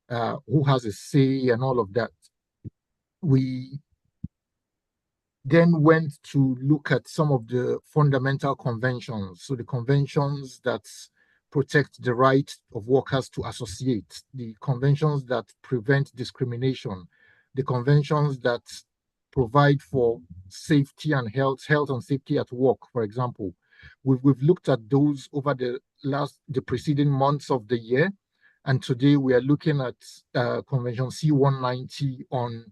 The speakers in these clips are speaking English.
who has a say and all of that. We then went to look at some of the fundamental conventions. So the conventions that protect the right of workers to associate, the conventions that prevent discrimination, the conventions that provide for safety and health and safety at work, for example. We've looked at those over the preceding months of the year. And today we are looking at Convention C190 on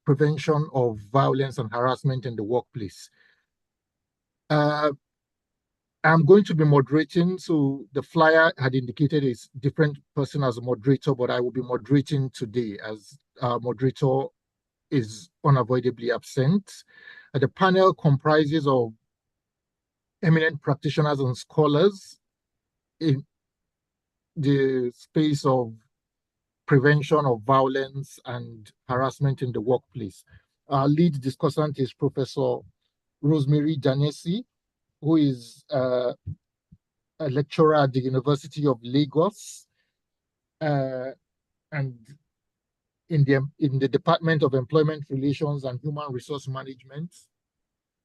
prevention of violence and harassment in the workplace. I'm going to be moderating, so the flyer had indicated a different person as a moderator, but I will be moderating today as our moderator is unavoidably absent. The panel comprises of eminent practitioners and scholars in the space of prevention of violence and harassment in the workplace. Our lead discussant is Professor Rosemary Danesi, who is a lecturer at the University of Lagos and in the Department of Employment Relations and Human Resource Management.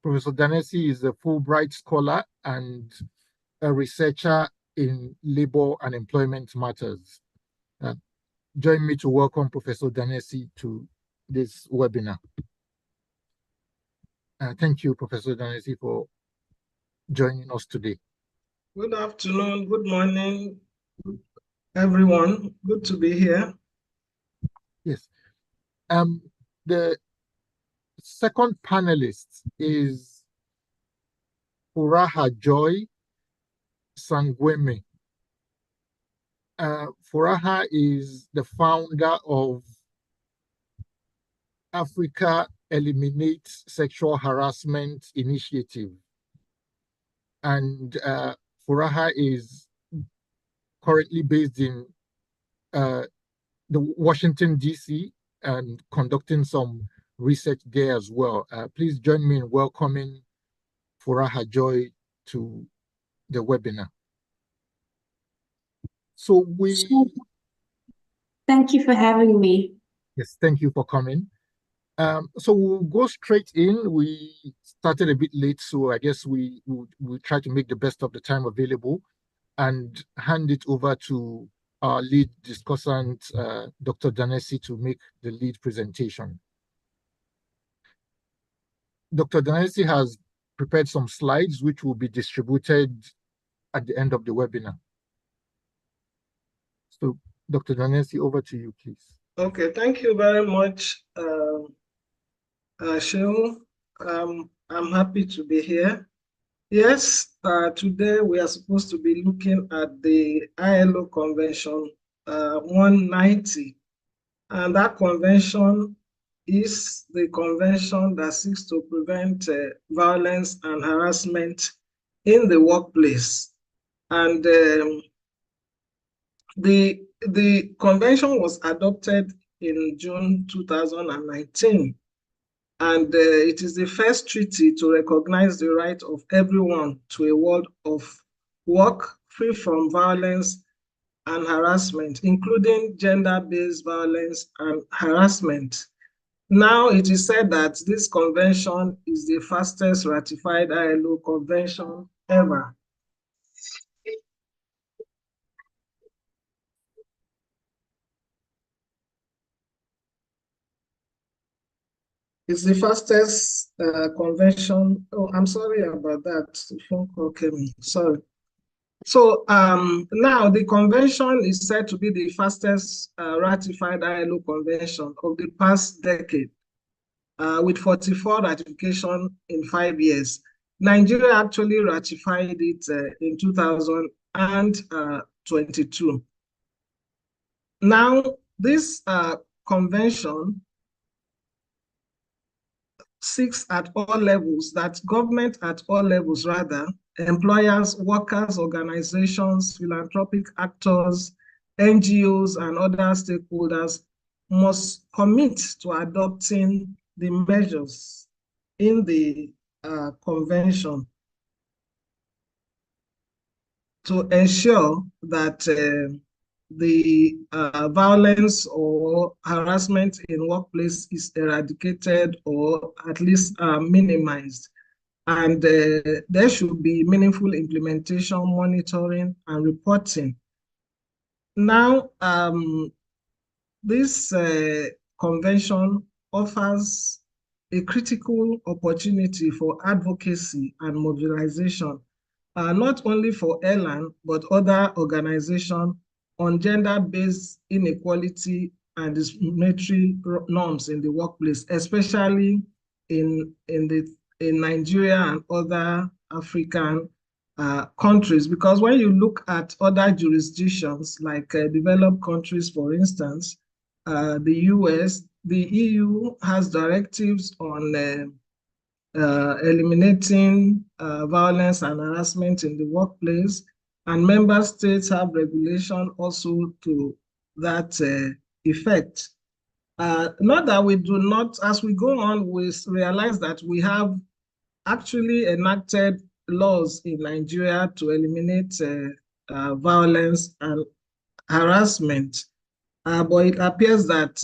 Professor Danesi is a Fulbright scholar and a researcher in labor and employment matters. Join me to welcome Professor Danesi to this webinar. Thank you, Professor Danesi, for joining us today. Good afternoon, good morning, everyone. Good to be here. Yes. The second panelist is Furaha Joy Sangweme. Furaha is the founder of Africa Eliminate Sexual Harassment Initiative. And Furaha is currently based in the Washington, D.C. and conducting some research there as well. Please join me in welcoming Furaha Joy to the webinar. So thank you for having me. Yes, thank you for coming. So we'll go straight in. We started a bit late, so I guess we'll try to make the best of the time available and hand it over to our lead discussant, Dr. Danesi, to make the lead presentation. Dr. Danesi has prepared some slides which will be distributed at the end of the webinar. So, Dr. Danesi, over to you, please. Okay, thank you very much, Shehu. I'm happy to be here. Yes, today we are supposed to be looking at the ILO Convention 190, and that convention is the convention that seeks to prevent violence and harassment in the workplace. And the convention was adopted in June 2019, and it is the first treaty to recognize the right of everyone to a world of work free from violence and harassment, including gender-based violence and harassment. Now it is said that this convention is the fastest ratified ILO convention ever. It's the fastest convention. Oh, I'm sorry about that. The phone call came in. Sorry. So now the convention is said to be the fastest ratified ILO convention of the past decade, with 44 ratifications in 5 years. Nigeria actually ratified it in 2022. Now, this convention seeks at all levels, that government at all levels rather, employers, workers, organizations, philanthropic actors, NGOs, and other stakeholders must commit to adopting the measures in the convention to ensure that the violence or harassment in workplace is eradicated or at least minimized. And there should be meaningful implementation, monitoring, and reporting. Now, this convention offers a critical opportunity for advocacy and mobilization, not only for airline, but other organizations on gender-based inequality and discriminatory norms in the workplace, especially in Nigeria and other African countries. Because when you look at other jurisdictions, like developed countries, for instance, the US, the EU has directives on eliminating violence and harassment in the workplace, and member states have regulation also to that effect. Not that we do not, as we go on, we realize that we have actually enacted laws in Nigeria to eliminate violence and harassment. But it appears that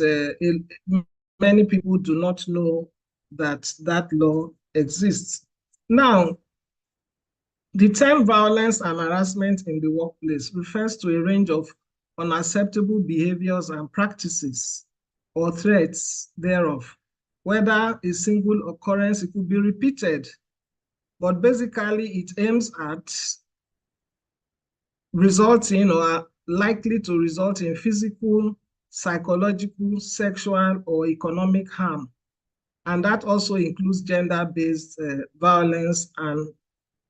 many people do not know that that law exists. Now, the term violence and harassment in the workplace refers to a range of unacceptable behaviors and practices or threats thereof. Whether a single occurrence, it could be repeated, but basically it aims at resulting or likely to result in physical, psychological, sexual, or economic harm. And that also includes gender-based violence and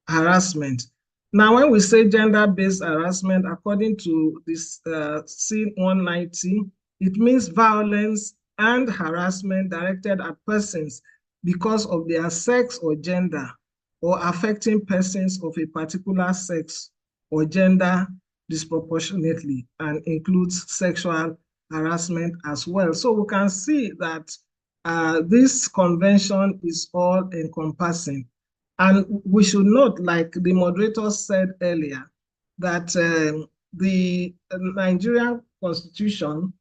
harassment. Now, when we say gender-based harassment, according to this C190, it means violence and harassment directed at persons because of their sex or gender, or affecting persons of a particular sex or gender disproportionately, and includes sexual harassment as well. So we can see that this convention is all encompassing. And we should note, like the moderator said earlier, that the Nigerian Constitution,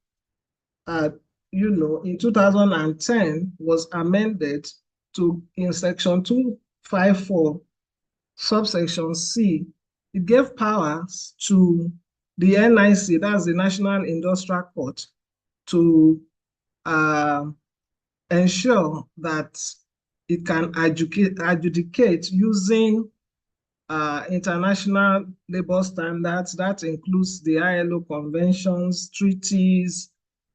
in 2010 was amended to, in section 254, subsection C, it gave powers to the NIC, that's the National Industrial Court, to ensure that it can adjudicate using international labor standards. That includes the ILO conventions, treaties,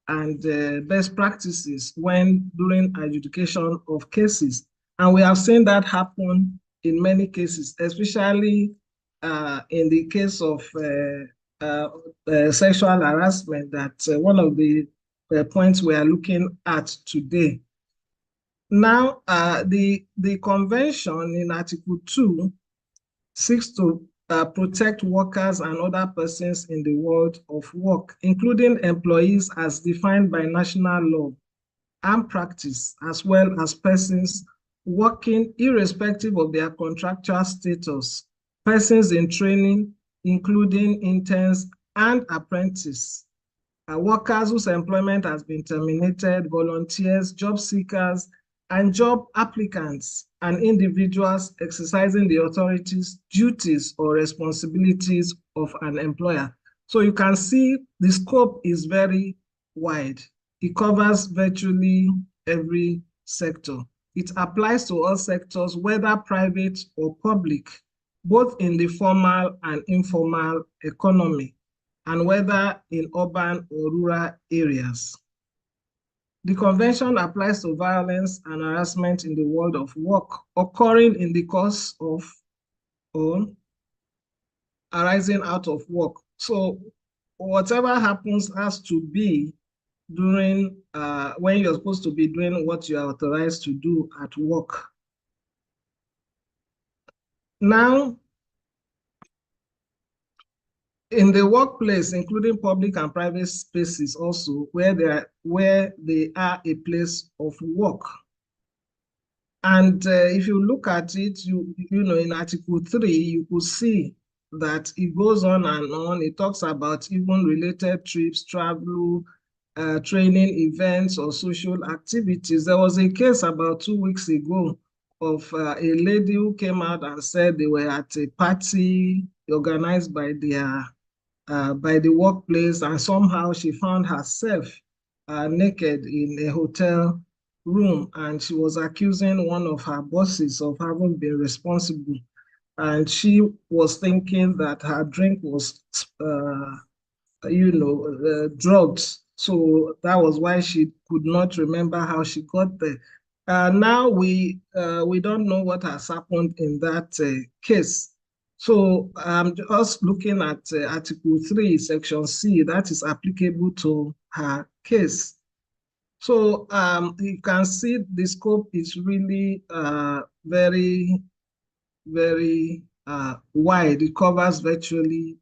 and best practices when during adjudication of cases. And we have seen that happen in many cases, especially in the case of sexual harassment, that one of the points we are looking at today. Now, the convention in Article 2 seeks to protect workers and other persons in the world of work, including employees as defined by national law and practice, as well as persons working irrespective of their contractual status, persons in training, including interns and apprentices, workers whose employment has been terminated, volunteers, job seekers, and job applicants, and individuals exercising the authorities, duties, or responsibilities of an employer. So you can see the scope is very wide. It covers virtually every sector. It applies to all sectors, whether private or public, both in the formal and informal economy, and whether in urban or rural areas. The convention applies to violence and harassment in the world of work occurring in the course of or arising out of work. So whatever happens has to be during when you're supposed to be doing what you're authorized to do at work. Now, in the workplace, including public and private spaces also, where they are a place of work. And if you look at it, you know, in Article 3, you could see that it goes on and on. It talks about even related trips, travel, training events, or social activities. There was a case about 2 weeks ago of a lady who came out and said they were at a party organized by the workplace, and somehow she found herself naked in a hotel room, and she was accusing one of her bosses of having been responsible. And she was thinking that her drink was, drugged. So that was why she could not remember how she got there. Now we don't know what has happened in that case. So I'm just looking at Article 3, Section C, that is applicable to her case. So you can see the scope is really very, very wide. It covers virtually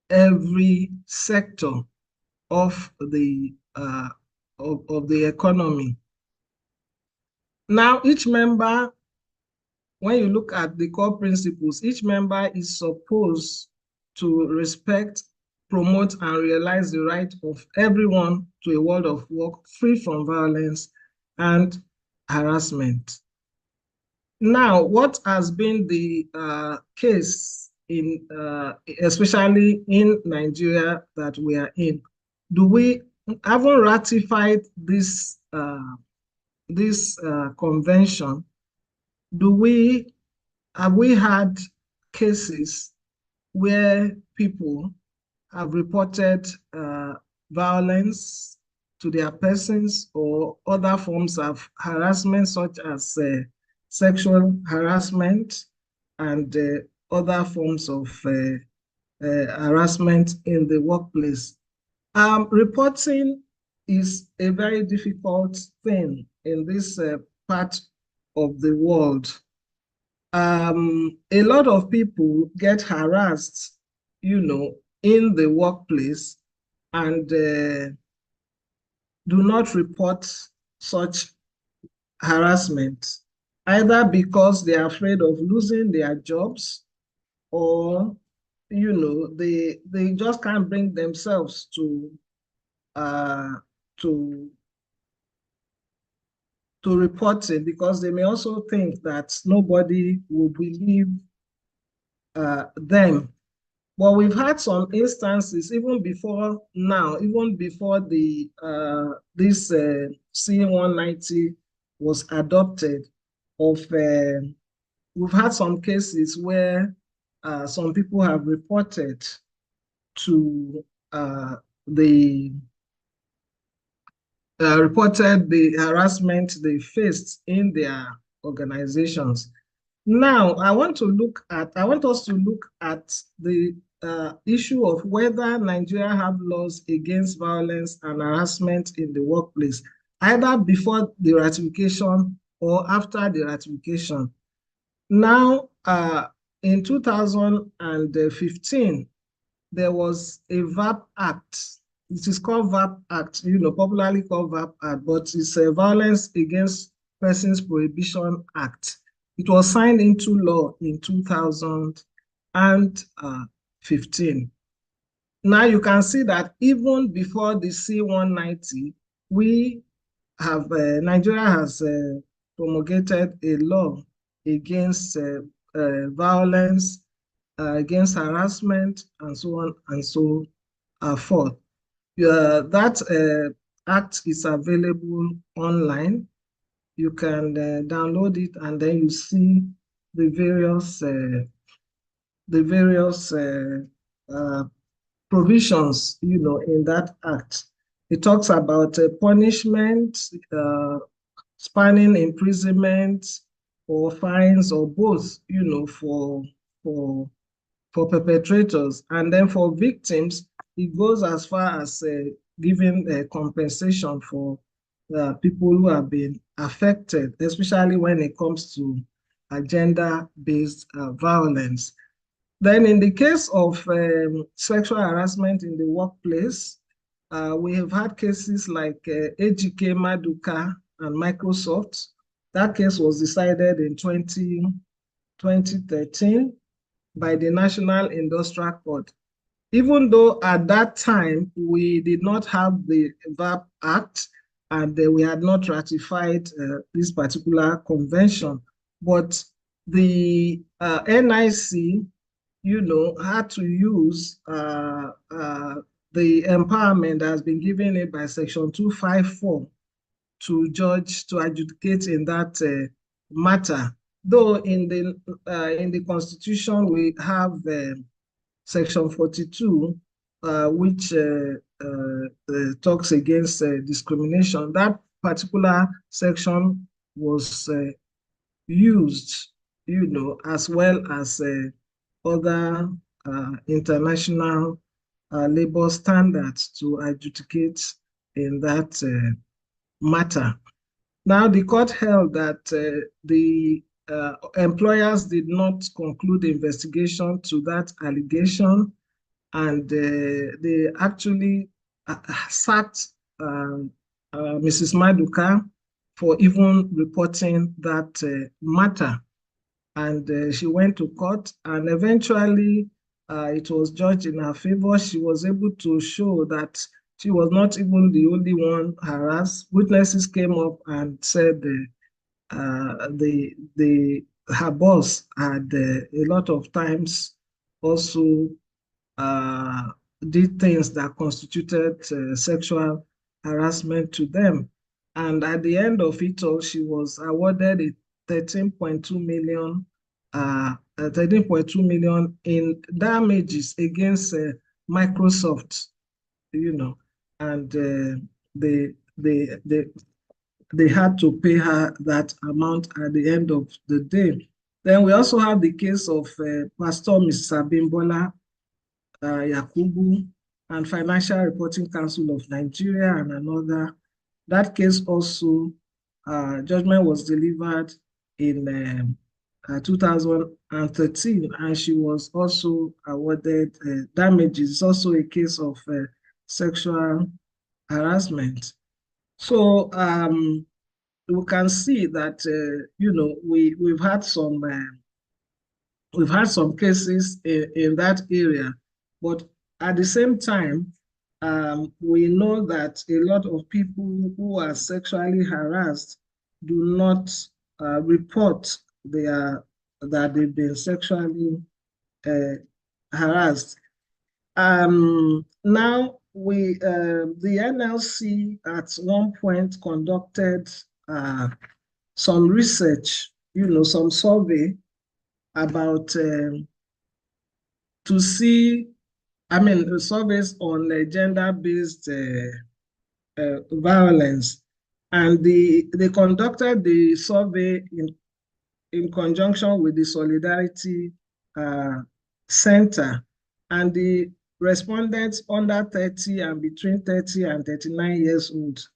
every sector of the of the economy. Now, each member, when you look at the core principles, each member is supposed to respect, promote, and realize the right of everyone to a world of work free from violence and harassment. Now, what has been the case in, especially in Nigeria that we are in? Do we haven't ratified this convention? Have we had cases where people have reported violence to their persons or other forms of harassment, such as sexual harassment and other forms of harassment in the workplace? Reporting is a very difficult thing in this part of the world. A lot of people get harassed, in the workplace, and do not report such harassment, either because they are afraid of losing their jobs, or they just can't bring themselves to report it, because they may also think that nobody will believe them. But we've had some instances even before now, even before the this C190 was adopted, of we've had some cases where some people have reported to reported the harassment they faced in their organizations. Now, I want us to look at the issue of whether Nigeria have laws against violence and harassment in the workplace, either before the ratification or after the ratification. Now, in 2015, there was a VAP Act. It is called VAP Act, popularly called VAP Act, but it's a Violence Against Persons Prohibition Act. It was signed into law in 2015. Now you can see that even before the C190, Nigeria has promulgated a law against violence, against harassment, and so on and so forth. That act is available online. You can download it, and then you see the various provisions, in that act. It talks about punishment, spanning imprisonment, or fines, or both, for perpetrators. And then for victims, it goes as far as giving compensation for people who have been affected, especially when it comes to gender-based violence. Then in the case of sexual harassment in the workplace, we have had cases like AGK Maduka and Microsoft. That case was decided in 2013. by the National Industrial Court. Even though at that time we did not have the VAP Act and we had not ratified this particular convention, but the NIC, had to use the empowerment that has been given it by Section 254 to adjudicate in that matter. Though in the Constitution we have Section 42, which talks against discrimination. That particular section was used, as well as other international labor standards to adjudicate in that matter. Now, the court held that the employers did not conclude the investigation to that allegation, and they actually sacked Mrs. Maduka for even reporting that matter. And she went to court, and eventually it was judged in her favor. She was able to show that she was not even the only one harassed. Witnesses came up and said her boss had a lot of times also did things that constituted sexual harassment to them. And at the end of it all, she was awarded a 13.2 million, 13.2 million in damages against Microsoft, and they had to pay her that amount at the end of the day. Then we also have the case of Pastor Mrs. Abimbola Yakubu and Financial Reporting Council of Nigeria and another. That case also, judgment was delivered in 2013, and she was also awarded damages. It's also a case of sexual harassment. So we can see that we've had some cases in that area, but at the same time, we know that a lot of people who are sexually harassed do not report that they've been sexually harassed. Now, the NLC at one point conducted some research, some survey about to see, surveys on gender-based violence, and they conducted the survey in conjunction with the Solidarity Center, and the respondents under 30 and between 30 and 39 years old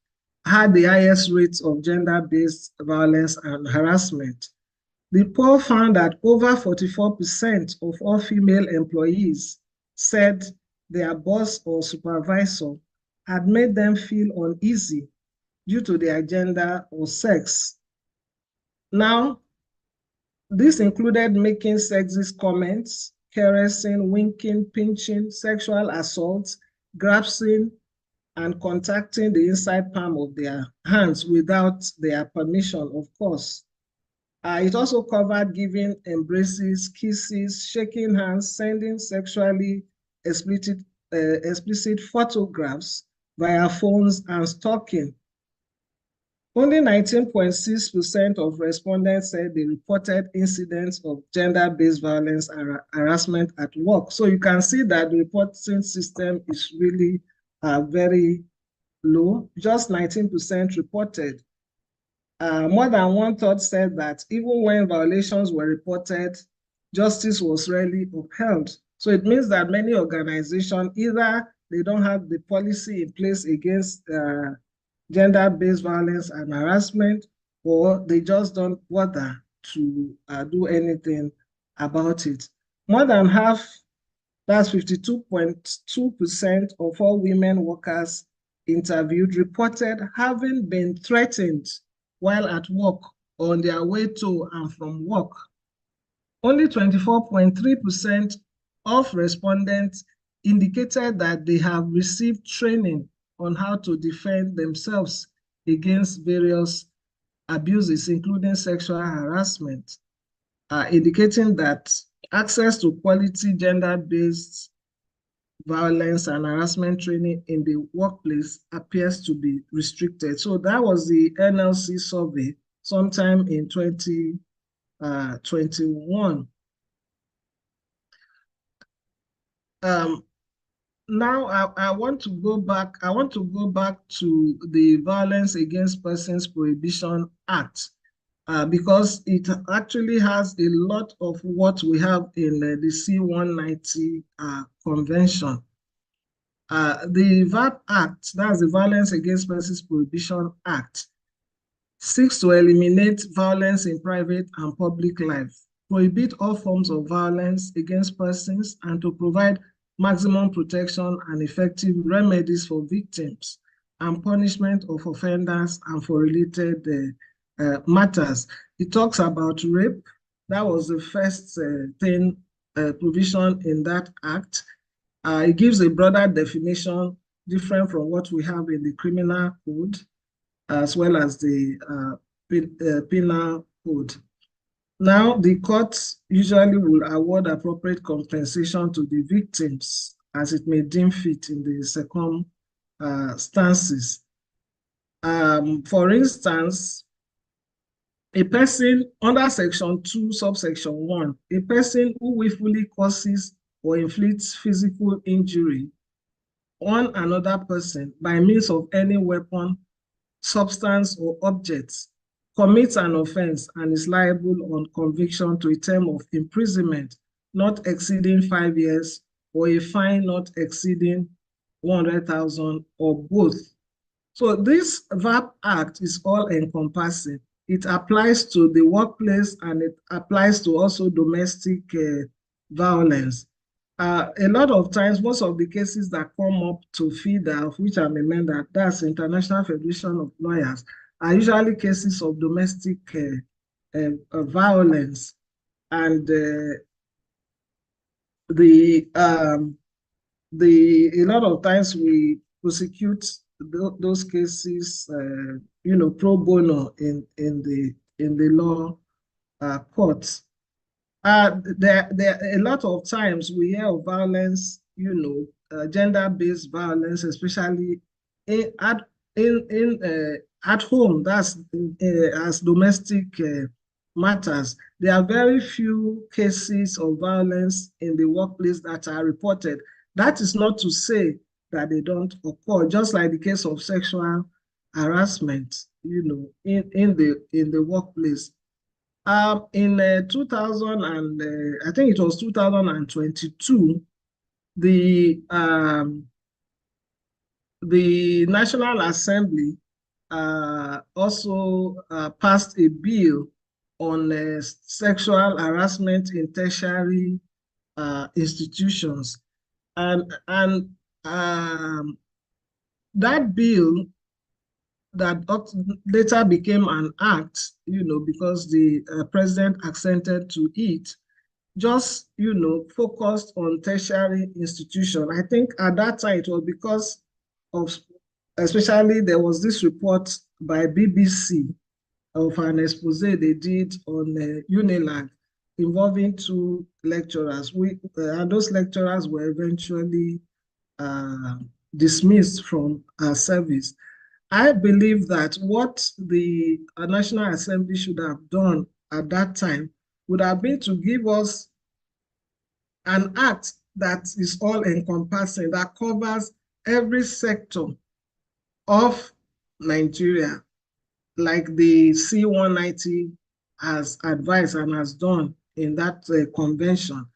had the highest rates of gender-based violence and harassment. The poll found that over 44% of all female employees said their boss or supervisor had made them feel uneasy due to their gender or sex. Now, this included making sexist comments, caressing, winking, pinching, sexual assault, grasping, and contacting the inside palm of their hands without their permission, of course. It also covered giving embraces, kisses, shaking hands, sending sexually explicit photographs via phones, and stalking. Only 19.6% of respondents said they reported incidents of gender-based violence and harassment at work. So you can see that the reporting system is really very low. Just 19% reported. More than one-third said that even when violations were reported, justice was rarely upheld. So it means that many organizations, either they don't have the policy in place against gender-based violence and harassment, or they just don't bother to do anything about it. More than half, that's 52.2% of all women workers interviewed reported having been threatened while at work or on their way to and from work. only 24.3% of respondents indicated that they have received training on how to defend themselves against various abuses, including sexual harassment, indicating that access to quality gender-based violence and harassment training in the workplace appears to be restricted. So that was the NLC survey sometime in 2021. Now I want to go back. I want to go back to the Violence Against Persons Prohibition Act because it actually has a lot of what we have in the C190 convention. The VAP Act, that's the Violence Against Persons Prohibition Act, seeks to eliminate violence in private and public life, prohibit all forms of violence against persons, and to provide maximum protection and effective remedies for victims and punishment of offenders and for related matters. It talks about rape. That was the first provision in that act. It gives a broader definition different from what we have in the criminal code, as well as the penal code. Now, the courts usually will award appropriate compensation to the victims as it may deem fit in the circumstances. For instance, a person under Section 2, subsection 1, a person who willfully causes or inflicts physical injury on another person by means of any weapon, substance, or objects commits an offense and is liable on conviction to a term of imprisonment not exceeding 5 years or a fine not exceeding 100,000 or both. So this VAP Act is all encompassing. It applies to the workplace and it applies to also domestic violence. A lot of times, most of the cases that come up to FIDA, of which I'm a member, that's International Federation of Lawyers, are usually cases of domestic violence. And a lot of times we prosecute those cases, pro bono in the law courts. There a lot of times we hear of violence, gender-based violence, especially at home. That's as domestic matters. There are very few cases of violence in the workplace that are reported. That is not to say that they don't occur, just like the case of sexual harassment, in the workplace. In 2000 and I think it was 2022, the National Assembly also passed a bill on sexual harassment in tertiary institutions, and that bill that later became an act, because the president assented to it, just, focused on tertiary institution. I think at that time it was because of, especially there was this report by BBC of an expose they did on UNILAG involving 2 lecturers. And those lecturers were eventually dismissed from service. I believe that what the National Assembly should have done at that time would have been to give us an act that is all encompassing, that covers every sector of Nigeria, like the C190 has advised and has done in that convention.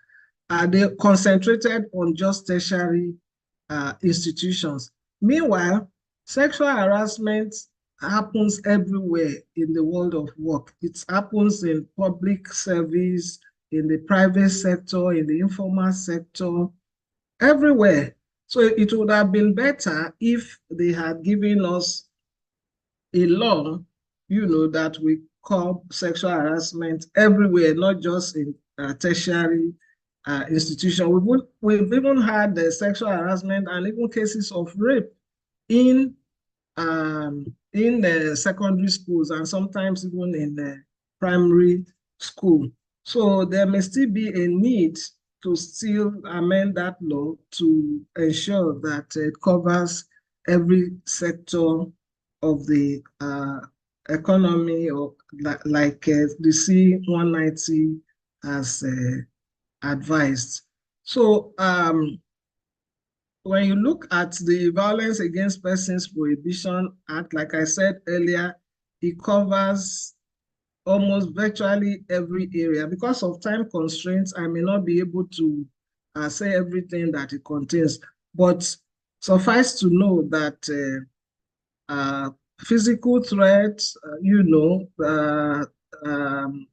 They concentrated on just tertiary institutions. Meanwhile, sexual harassment happens everywhere in the world of work. It happens in public service, in the private sector, in the informal sector, everywhere. So it would have been better if they had given us a law, that we curb sexual harassment everywhere, not just in tertiary institution. We've even had sexual harassment and even cases of rape in secondary schools and sometimes even in primary school. So there may still be a need to still amend that law to ensure that it covers every sector of the economy, or like the C190 has advised. So when you look at the Violence Against Persons Prohibition Act, like I said earlier, it covers almost virtually every area. Because of time constraints, I may not be able to say everything that it contains, but suffice to know that physical threats, um,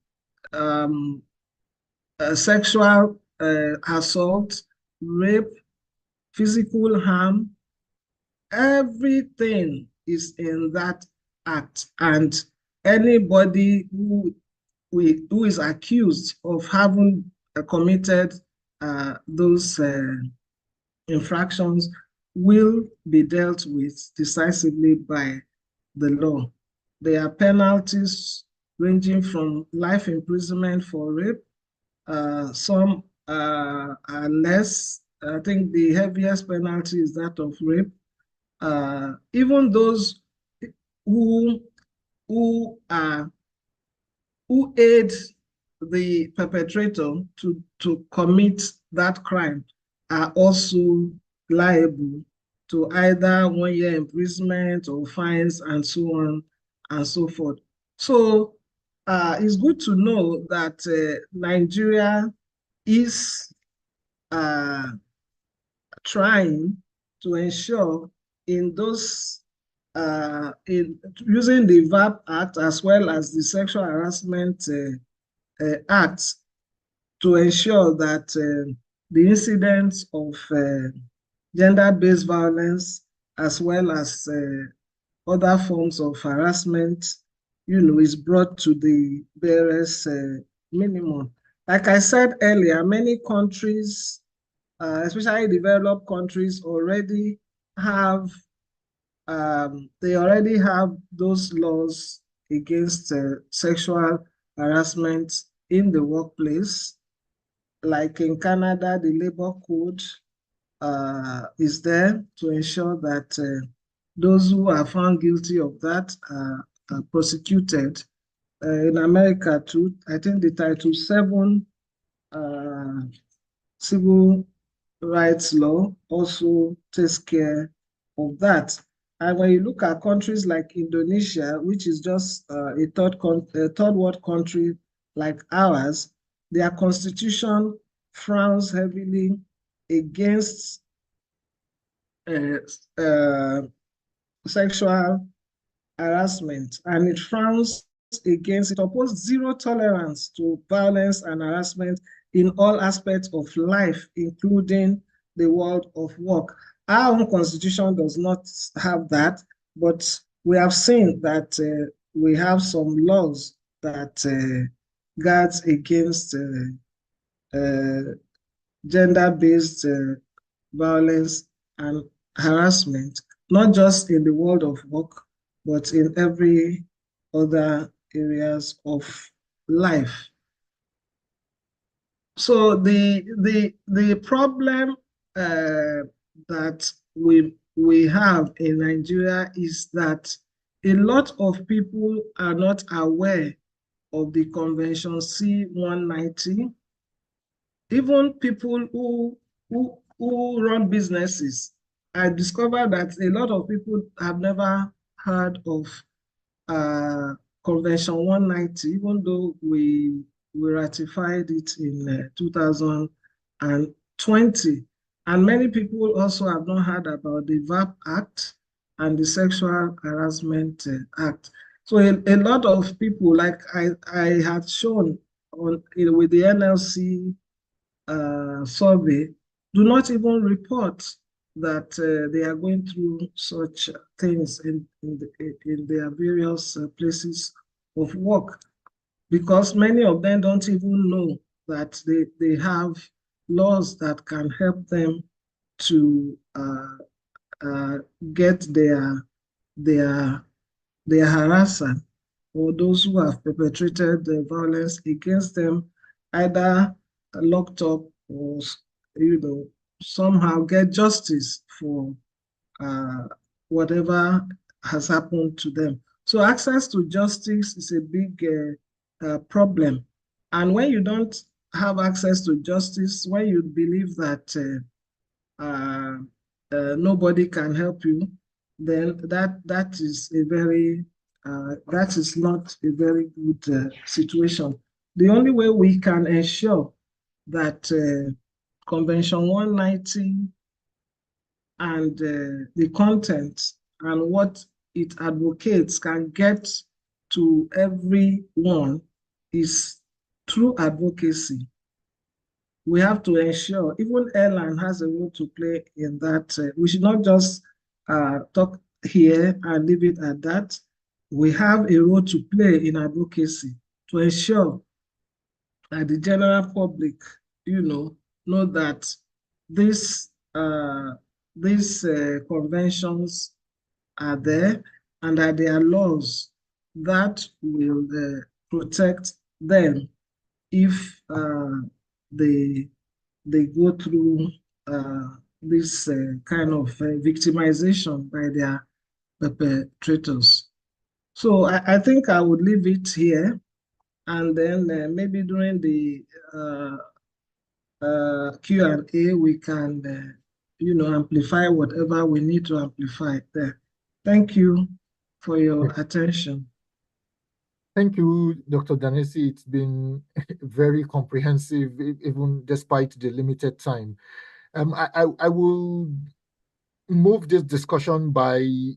um, sexual assault, rape, physical harm, everything is in that act. And anybody who is accused of having committed those infractions will be dealt with decisively by the law. There are penalties ranging from life imprisonment for rape. Some are less. I think the heaviest penalty is that of rape. Even those who aid the perpetrator to commit that crime are also liable to either 1 year imprisonment or fines and so on and so forth. So it's good to know that Nigeria is trying to ensure in those in using the VAP Act as well as the Sexual Harassment Act to ensure that the incidents of gender-based violence as well as other forms of harassment, is brought to the barest minimum. Like I said earlier, many countries, especially developed countries, already have those laws against sexual harassment in the workplace. Like in Canada, the labor code is there to ensure that those who are found guilty of that are prosecuted. In America too, I think the Title VII civil rights law also takes care of that. And when you look at countries like Indonesia, which is just a third world country like ours, their constitution frowns heavily against sexual harassment, and it opposes zero tolerance to violence and harassment in all aspects of life, including the world of work. Our own constitution does not have that, but we have seen that we have some laws that guards against gender-based violence and harassment, not just in the world of work, but in every other areas of life. So the problem that we have in Nigeria is that a lot of people are not aware of the Convention C190. Even people who run businesses, I discovered that a lot of people have never heard of Convention 190, even though we ratified it in 2020. And many people also have not heard about the VAP Act and the Sexual Harassment Act. So a lot of people, like I had shown with the NLC survey, do not even report that they are going through such things in their various places of work, because many of them don't even know that they have laws that can help them to get their harassers or those who have perpetrated the violence against them either locked up or, somehow get justice for whatever has happened to them. So access to justice is a big problem. And when you don't have access to justice, when you believe that nobody can help you, then that is a very that is not a very good situation. The only way we can ensure that Convention 190 and the content and what it advocates can get to everyone is through advocacy. We have to ensure, even airline has a role to play in that. We should not just talk here and leave it at that. We have a role to play in advocacy to ensure that the general public, know that these conventions are there and that there are laws that will protect them if they go through this kind of victimization by their perpetrators. So I think I would leave it here, and then maybe during the Q&A we can amplify whatever we need to amplify there. Thank you for your attention. Thank you, Dr. Danesi. It's been very comprehensive, even despite the limited time. I will move this discussion by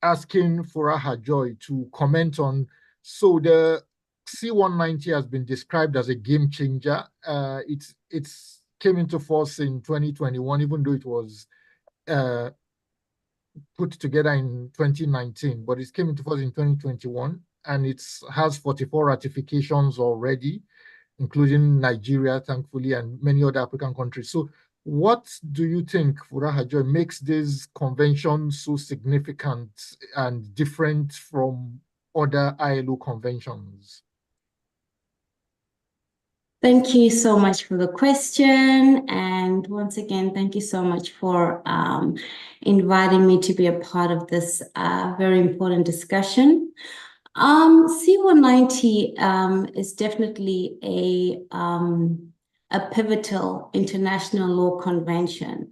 asking Furaha Joy to comment on, so the C190 has been described as a game changer. It's came into force in 2021, even though it was put together in 2019, but it came into force in 2021, and it has 44 ratifications already, including Nigeria, thankfully, and many other African countries. So what do you think, Furaha Joy, makes this convention so significant and different from other ILO conventions? Thank you so much for the question. And once again, thank you so much for inviting me to be a part of this very important discussion. C190 is definitely a pivotal international law convention,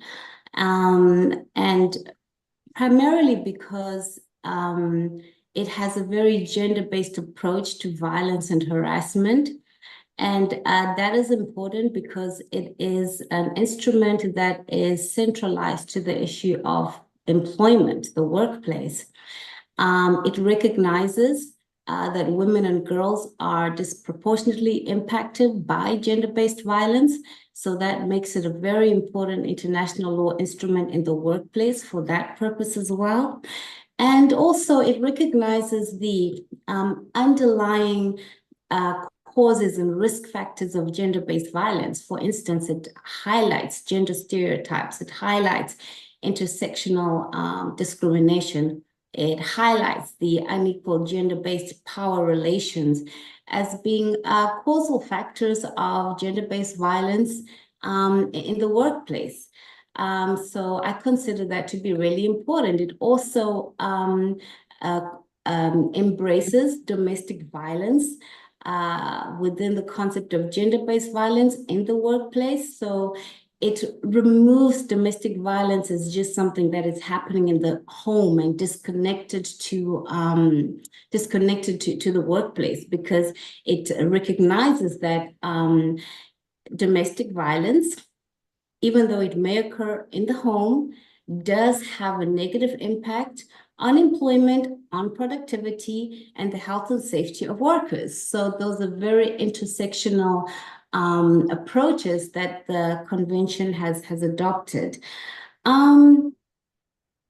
and primarily because it has a very gender-based approach to violence and harassment. And that is important because it is an instrument that is centralized to the issue of employment, the workplace. It recognizes that women and girls are disproportionately impacted by gender-based violence. So that makes it a very important international law instrument in the workplace for that purpose as well. And also it recognizes the underlying causes and risk factors of gender-based violence. For instance, it highlights gender stereotypes, it highlights intersectional discrimination, it highlights the unequal gender-based power relations as being causal factors of gender-based violence in the workplace. So I consider that to be really important. It also embraces domestic violence within the concept of gender-based violence in the workplace. So it removes domestic violence as just something that is happening in the home and disconnected to the workplace, because it recognizes that domestic violence, even though it may occur in the home, does have a negative impact on employment, on productivity, and the health and safety of workers. So those are very intersectional approaches that the convention has adopted.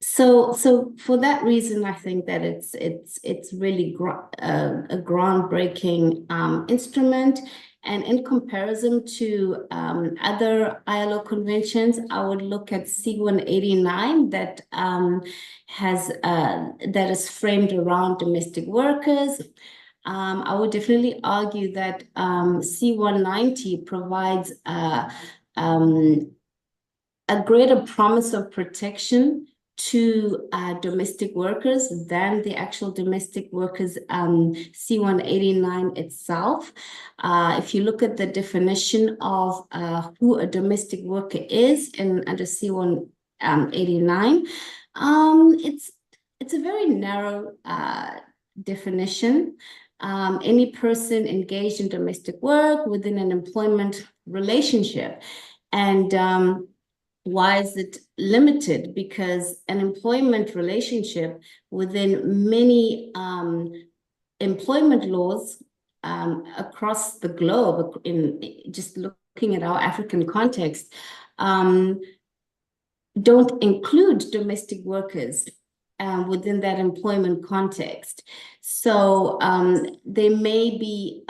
So for that reason, I think that it's really a groundbreaking instrument. And in comparison to other ILO conventions, I would look at C189 that that is framed around domestic workers. I would definitely argue that C190 provides a greater promise of protection to domestic workers than the actual domestic workers C189 itself. If you look at the definition of who a domestic worker is under C189, it's a very narrow definition. Any person engaged in domestic work within an employment relationship. And why is it limited? Because an employment relationship within many employment laws across the globe, in just looking at our African context, don't include domestic workers within that employment context. So they may be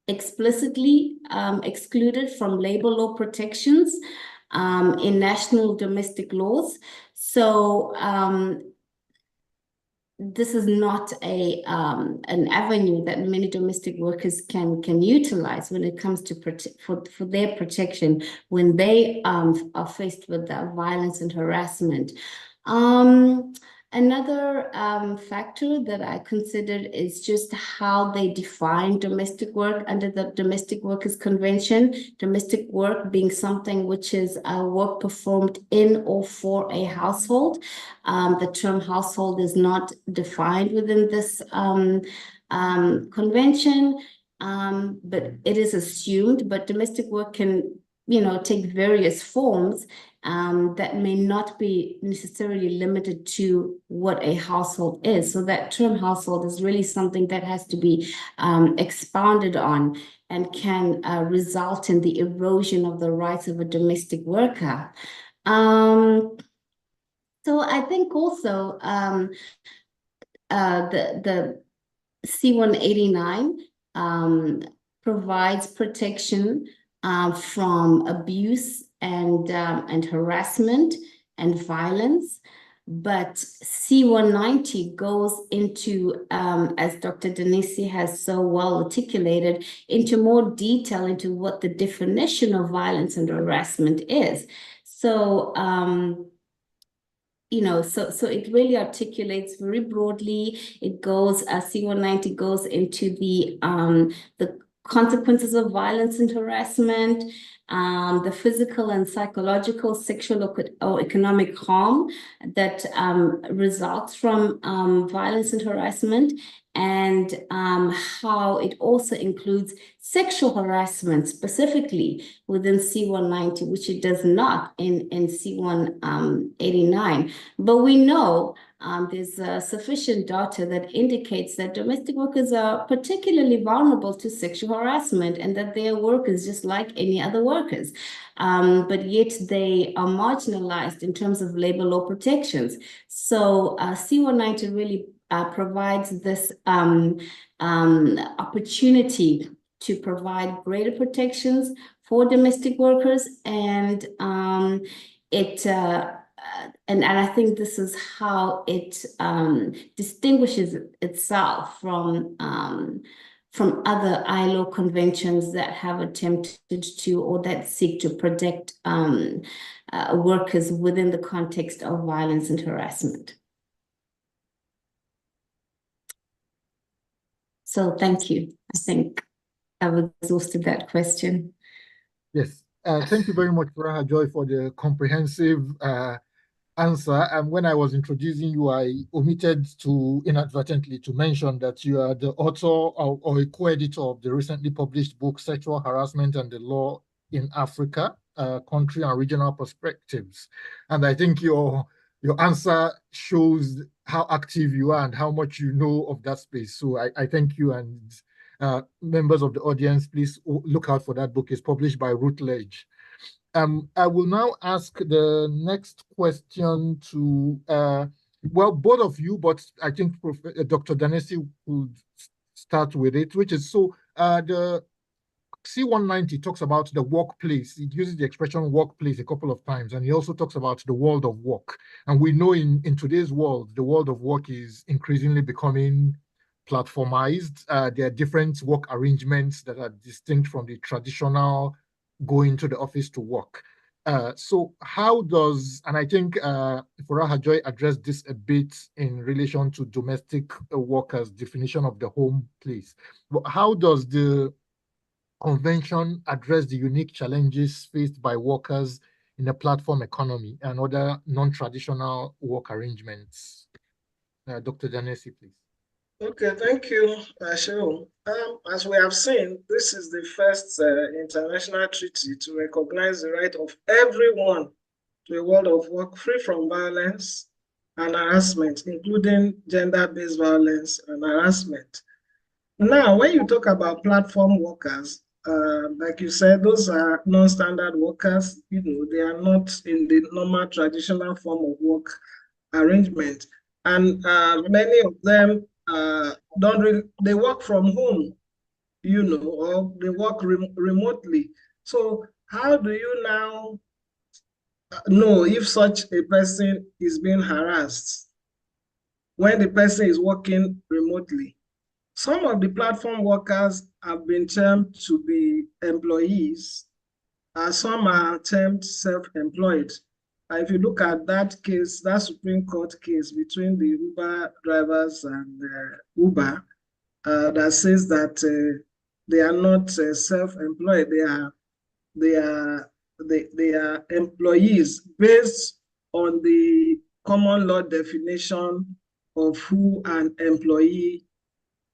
explicitly excluded from labor law protections in national domestic laws. So this is not an avenue that many domestic workers can utilize when it comes to for their protection when they are faced with violence and harassment. Another factor that I considered is just how they define domestic work under the Domestic Workers Convention. Domestic work being something which is work performed in or for a household. The term household is not defined within this convention, but it is assumed. But domestic work can, take various forms that may not be necessarily limited to what a household is. So that term household is really something that has to be expounded on and can result in the erosion of the rights of a domestic worker. So I think also the C189 provides protection from abuse and harassment and violence. But C190 goes into, as Dr. Denisi has so well articulated, into more detail into what the definition of violence and harassment is. So, so it really articulates very broadly. It goes, C190 goes into the consequences of violence and harassment, the physical and psychological, sexual or economic harm that results from violence and harassment, and how it also includes sexual harassment specifically within C190, which it does not in C189. But we know there's sufficient data that indicates that domestic workers are particularly vulnerable to sexual harassment and that they are workers just like any other workers. But yet they are marginalized in terms of labor law protections. So C190 really provides this opportunity to provide greater protections for domestic workers, and and I think this is how it distinguishes itself from other ILO conventions that have attempted to or that seek to protect workers within the context of violence and harassment. So thank you. I think I've exhausted that question. Yes. Thank you very much, Furaha Joy, for the comprehensive answer. And when I was introducing you, I omitted to inadvertently to mention that you are the author or a co-editor of the recently published book, Sexual Harassment and the Law in Africa, Country and Regional Perspectives. And I think your answer shows how active you are and how much you know of that space. So I thank you, and members of the audience, please look out for that book. It's published by Routledge. I will now ask the next question to, well, both of you, but I think Dr. Danesi will start with it, which is, so The C190 talks about the workplace. It uses the expression workplace a couple of times, and he also talks about the world of work. And we know in today's world, the world of work is increasingly becoming platformized. There are different work arrangements that are distinct from the traditional going to the office to work. So how does, and I think Furaha Joy addressed this a bit in relation to domestic workers' definition of the home place. But how does the convention address the unique challenges faced by workers in the platform economy and other non-traditional work arrangements? Dr. Danesi, please. Okay, thank you, Asheo. As we have seen, this is the first international treaty to recognize the right of everyone to a world of work free from violence and harassment, including gender-based violence and harassment. Now, when you talk about platform workers, like you said, those are non-standard workers. They are not in the normal traditional form of work arrangement, and many of them don't really, they work from home, or they work remotely. So how do you now know if such a person is being harassed when the person is working remotely? Some of the platform workers have been termed to be employees, some are termed self-employed. If you look at that case, that Supreme Court case between the Uber drivers and Uber, that says that they are not self-employed; they are employees based on the common law definition of who an employee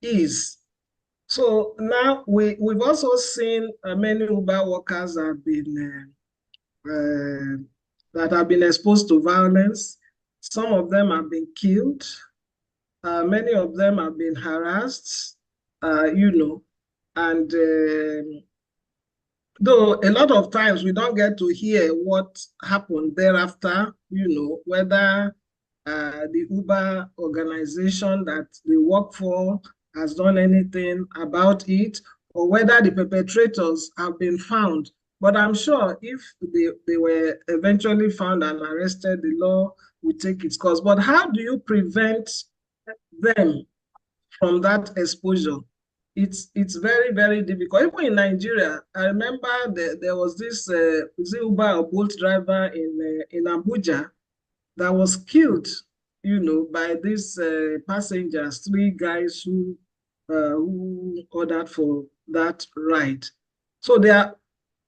is. So now we've also seen many Uber workers have been that have been exposed to violence. Some of them have been killed. Many of them have been harassed, and though a lot of times we don't get to hear what happened thereafter, whether the Uber organization that they work for has done anything about it, or whether the perpetrators have been found. But I'm sure if they were eventually found and arrested, the law would take its course. But how do you prevent them from that exposure? It's very, very difficult. Even in Nigeria, I remember there was this Uber or Bolt driver in Abuja that was killed, by these passengers, 3 guys who ordered for that ride. So they are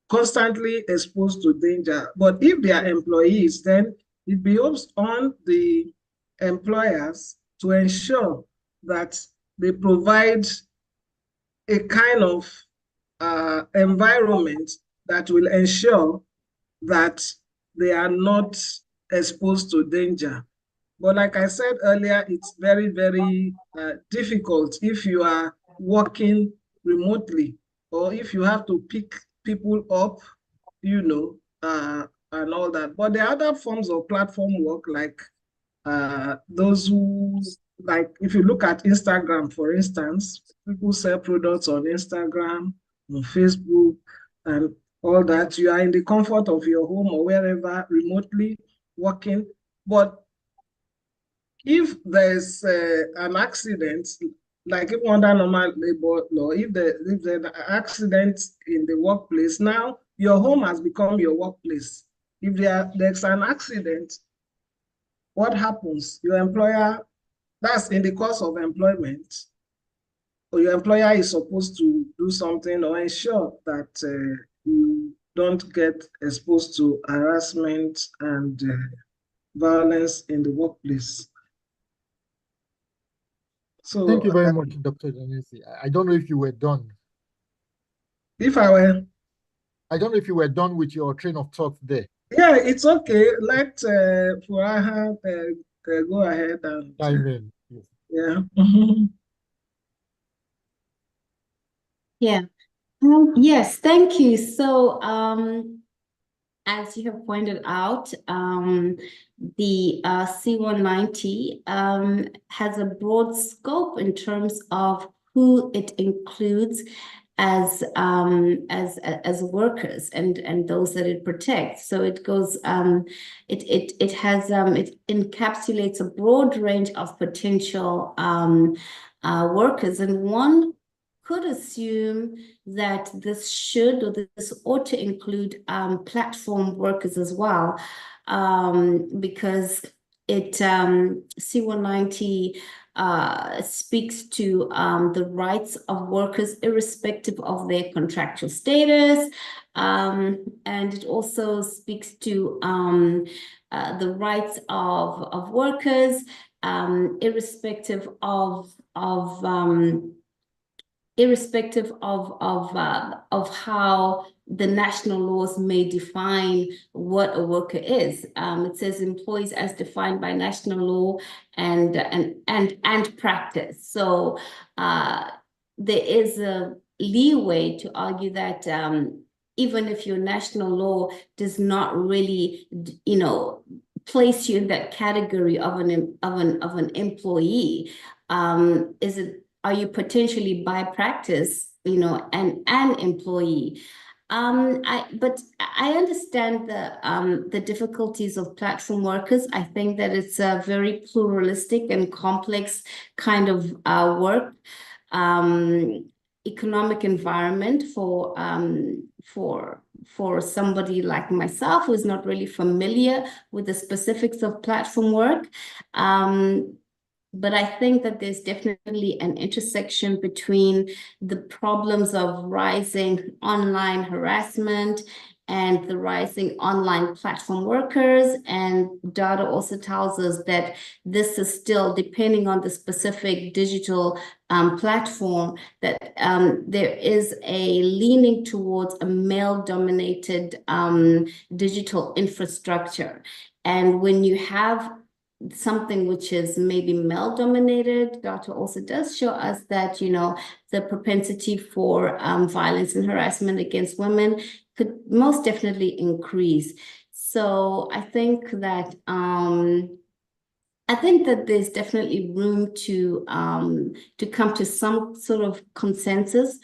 constantly exposed to danger. But if they are employees, then it behoves on the employers to ensure that they provide a kind of environment that will ensure that they are not exposed to danger. But like I said earlier, it's very, very difficult if you are working remotely, or if you have to pick people up, and all that. But there are other forms of platform work, like those who, like if you look at Instagram, for instance, people sell products on Instagram, on Facebook, and all that. You are in the comfort of your home or wherever, remotely working. But if there's an accident, like even under normal labor law, if there's an accident in the workplace, now your home has become your workplace. If there's an accident, what happens? Your employer, that's in the course of employment, or your employer is supposed to do something or ensure that you don't get exposed to harassment and violence in the workplace. So thank you very much, Dr. Danesi. I don't know if you were done. If I were, I don't know if you were done with your train of thought there. yeah, it's okay. Let Furaha go ahead and Chime in. Yes. yeah. Yeah. Yes, thank you. So, as you have pointed out, the C190 has a broad scope in terms of who it includes as workers and those that it protects. So it goes it encapsulates a broad range of potential workers, and one could assume that this should or this ought to include platform workers as well, because it C190 speaks to the rights of workers irrespective of their contractual status, and it also speaks to the rights of workers irrespective of how the national laws may define what a worker is. It says employees as defined by national law and practice. So there is a leeway to argue that even if your national law does not really, place you in that category of an employee, are you potentially by practice, an employee? But I understand the difficulties of platform workers. I think that it's a very pluralistic and complex kind of work economic environment for somebody like myself who's not really familiar with the specifics of platform work. But I think that there's definitely an intersection between the problems of rising online harassment and the rising online platform workers. And data also tells us that this is still, depending on the specific digital platform, that there is a leaning towards a male-dominated digital infrastructure. And when you have something which is maybe male dominated, data also does show us that, the propensity for violence and harassment against women could most definitely increase. So I think that there's definitely room to come to some sort of consensus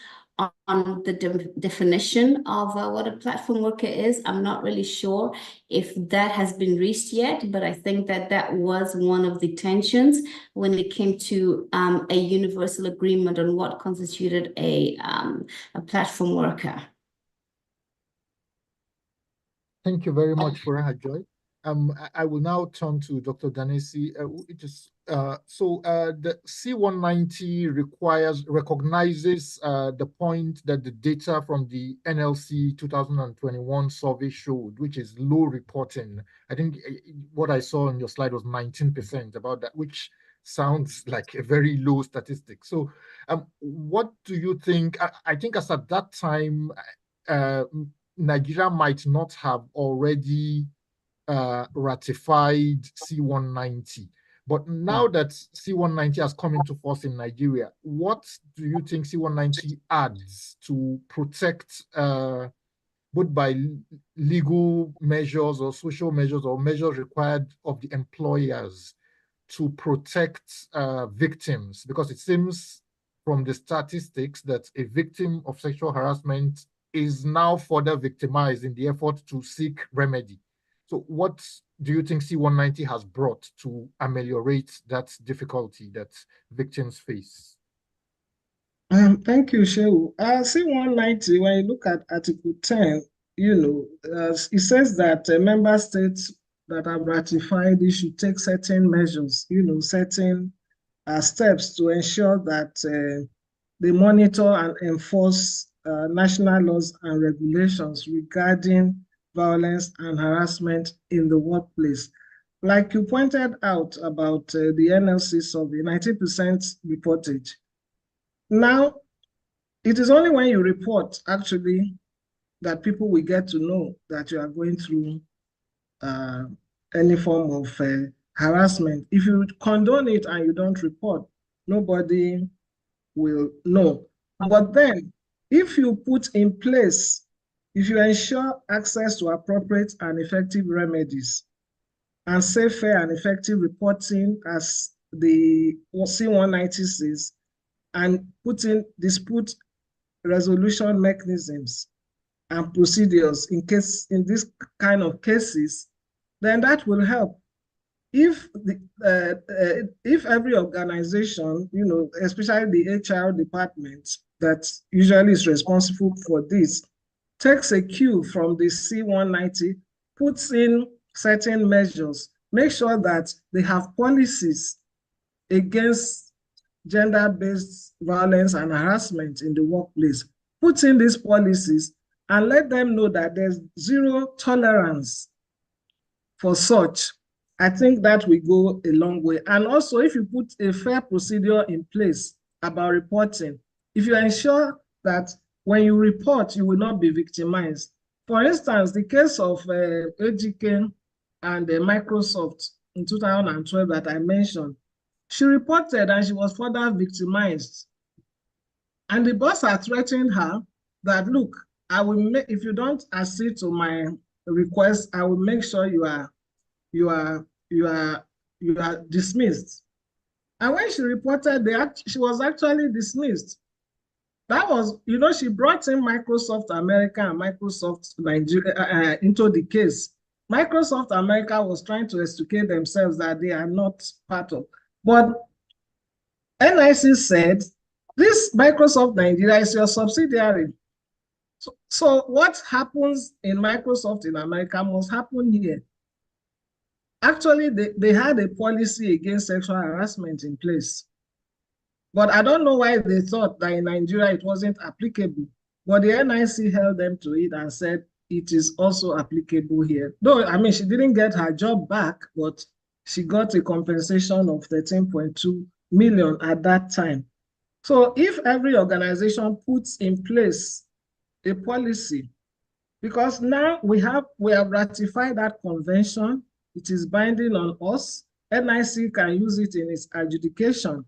on the definition of what a platform worker is. I'm not really sure if that has been reached yet, but I think that was one of the tensions when it came to a universal agreement on what constituted a platform worker. Thank you very much, Furaha Joy. I will now turn to Dr. Danesi. The C190 recognizes the point that the data from the NLC 2021 survey showed, which is low reporting. I think what I saw on your slide was 19% about that, which sounds like a very low statistic. So what do you think? I think as at that time, Nigeria might not have already ratified C190. But now that C190 has come into force in Nigeria, what do you think C190 adds to protect both by legal measures or social measures or measures required of the employers to protect victims? Because it seems from the statistics that a victim of sexual harassment is now further victimized in the effort to seek remedy. So what do you think C190 has brought to ameliorate that difficulty that victims face? Thank you, Shehu. C190, when you look at Article 10, it says that member states that have ratified it should take certain measures, certain steps to ensure that they monitor and enforce national laws and regulations regarding violence and harassment in the workplace. Like you pointed out about the NLC survey, 90% reportage. Now, it is only when you report, actually, that people will get to know that you are going through any form of harassment. If you condone it and you don't report, nobody will know. But then, if you put in place, if you ensure access to appropriate and effective remedies and safe, fair, and effective reporting, as the C190 says, and put in dispute resolution mechanisms and procedures in this kind of cases, then that will help. If every organization, especially the HR department that usually is responsible for this, takes a cue from the C190, puts in certain measures, make sure that they have policies against gender-based violence and harassment in the workplace, put in these policies and let them know that there's zero tolerance for such. I think that will go a long way. And also, if you put a fair procedure in place about reporting, if you ensure that when you report, you will not be victimized. For instance, the case of AGK and Microsoft in 2012 that I mentioned, she reported and she was further victimized. And the boss had threatened her that, look, I will make, if you don't accede to my request, I will make sure you are dismissed. And when she reported, she was actually dismissed. That was, she brought in Microsoft America and Microsoft Nigeria into the case. Microsoft America was trying to extricate themselves that they are not part of. But NIC said, this Microsoft Nigeria is your subsidiary. So what happens in Microsoft in America must happen here. Actually, they had a policy against sexual harassment in place. But I don't know why they thought that in Nigeria it wasn't applicable. But the NIC held them to it and said it is also applicable here. Though, I mean, she didn't get her job back, but she got a compensation of 13.2 million at that time. So if every organization puts in place a policy, because now we have ratified that convention, it is binding on us. NIC can use it in its adjudication.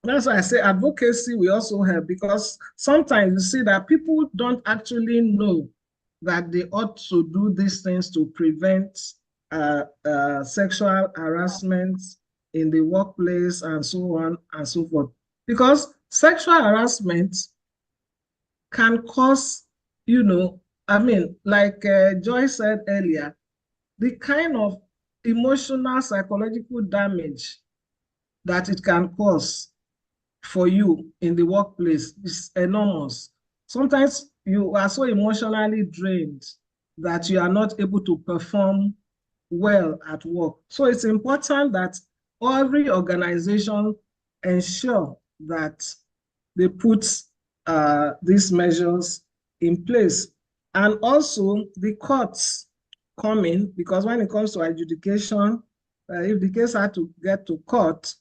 That's why I say advocacy will also help, because sometimes you see that people don't actually know that they ought to do these things to prevent sexual harassment in the workplace and so on and so forth. Because sexual harassment can cause, like Joy said earlier, the kind of emotional, psychological damage that it can cause for you in the workplace is enormous. Sometimes you are so emotionally drained that you are not able to perform well at work. So it's important that every organization ensure that they put these measures in place. And also the courts come in, because when it comes to adjudication, if the case had to get to court,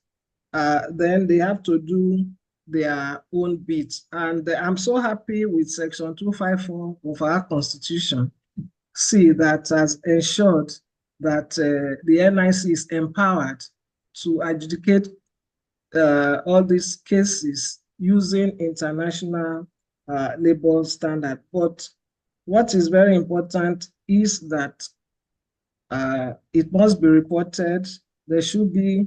then they have to do their own bit. And I'm so happy with Section 254 of our Constitution, that has ensured that the NIC is empowered to adjudicate all these cases using international labor standard. But what is very important is that it must be reported. There should be